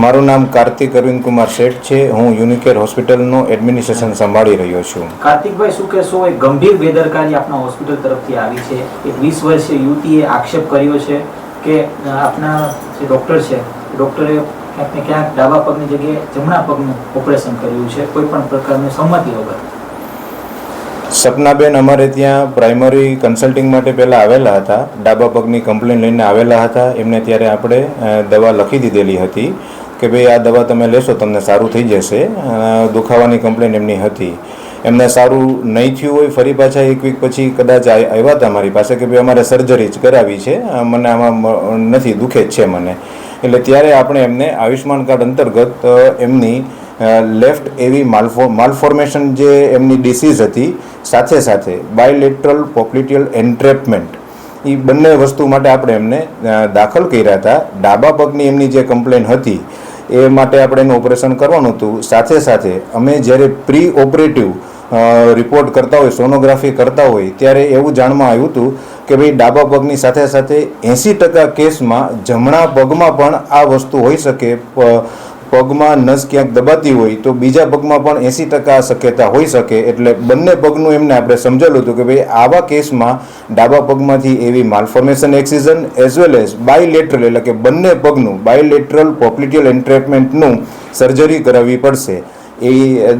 મારું નામ કાર્તિક અરવિંદ કુમાર શેઠ છે. હું યુનિકેર હોસ્પિટલનું એડમિનિસ્ટ્રેશન સંભાળી રહ્યો છું. કાર્તિકભાઈ, શું કહેશો? એક ગંભીર બેદરકારી આપણા હોસ્પિટલ તરફથી આવી છે. એક 20 વર્ષીય યુવતીએ આક્ષેપ કર્યો છે કે આપના જે ડૉક્ટર છે, ડૉક્ટરે ક્યાંક ને ક્યાંક ડાબા પગની જગ્યાએ જમણા પગનું ઓપરેશન કર્યું છે, કોઈ પણ પ્રકારની સંમતિ વગર. સપનાબેન અમારે ત્યાં પ્રાઇમરી કન્સલ્ટિંગ માટે પહેલાં આવેલા હતા. ડાબા પગની કમ્પ્લેન લઈને આવેલા હતા. એમને ત્યારે આપણે દવા લખી દીધેલી હતી કે ભાઈ આ દવા તમે લેશો તમને સારું થઈ જશે. દુખાવાની કમ્પ્લેન એમની હતી. એમને સારું નહીં થયું હોય, ફરી પાછા એક વીક પછી કદાચ આવ્યા હતા મારી પાસે કે ભાઈ અમારે સર્જરી જ કરાવી છે, મને આમાં નથી, દુખે જ છે મને. એટલે ત્યારે આપણે એમને આયુષ્માન કાર્ડ અંતર્ગત એમની લેફ્ટ એવી માલફોર્મેશન જે એમની ડિસીઝ હતી, સાથે સાથે બાયલેટરલ પોપ્લિટિયલ એન્ટ્રેપમેન્ટ, એ બંને વસ્તુ માટે આપણે એમને દાખલ કર્યા હતા. ડાબા પગની એમની જે કમ્પ્લેન હતી એ માટે આપણે એનું ઓપરેશન કરવાનું હતું. સાથે સાથે અમે જ્યારે પ્રી ઓપરેટિવ રિપોર્ટ કરતા હોય, સોનોગ્રાફી કરતા હોય, ત્યારે એવું જાણવા આવ્યું હતું કે ભાઈ ડાબા પગની સાથે સાથે 80% કેસમાં જમણા પગમાં પણ આ વસ્તુ હોઈ શકે. પગમાં નસ ક્યાંક દબાતી હોય તો બીજા પગમાં પણ 80% શક્યતા હોઈ શકે. એટલે બંને પગનું એમને આપણે સમજેલું હતું કે ભાઈ આવા કેસમાં ડાબા પગમાંથી એવી માલફોર્મેશન એક્સિઝન એઝ વેલ એઝ બાયલેટરલ, એટલે કે બંને પગનું બાયલેટરલ પોપ્લિટિયલ એન્ટ્રેપમેન્ટનું સર્જરી કરાવવી પડશે. એ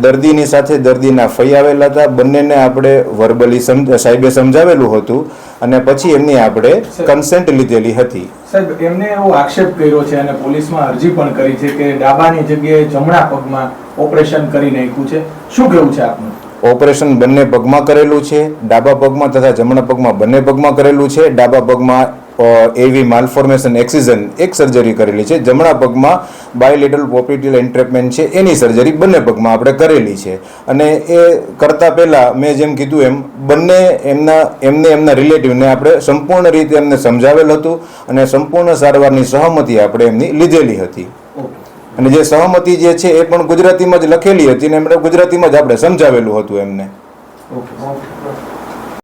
દર્દીની સાથે દર્દીના ફઈ આવેલા હતા. બંનેને આપણે વર્બલી સાહેબે સમજાવેલું હતું અને પછી એમની આપણે કન્સેન્ટ લીધેલી હતી. સાહેબ, એમને એવો આક્ષેપ કર્યો છે અને પોલીસમાં અરજી પણ કરી છે કે ડાબાની જગ્યાએ જમણા પગમાં ઓપરેશન કરી નાખ્યું છે. શું કહેવું છે આપનું? ઓપરેશન બંને પગમાં કરેલું છે, ડાબા પગમાં તથા જમણા પગમાં બંને પગમાં કરેલું છે. ડાબા પગમાં એવી માલફોર્મેશન એક્સિઝન એક સર્જરી કરેલી છે. જમણા પગમાં બાયલેટરલ પોપ્લિટિયલ એન્ટ્રેપમેન્ટ છે, એની સર્જરી બંને પગમાં આપણે કરેલી છે. અને એ કરતાં પહેલાં મેં જેમ કીધું એમ બંને એમના રિલેટિવને આપણે સંપૂર્ણ રીતે એમને સમજાવેલ હતું અને સંપૂર્ણ સારવારની સહમતિ આપણે એમની લીધેલી હતી. અને જે સહમતિ જે છે એ પણ ગુજરાતીમાં જ લખેલી હતી અને એમણે ગુજરાતીમાં જ આપણે સમજાવેલું હતું એમને. ઓકે.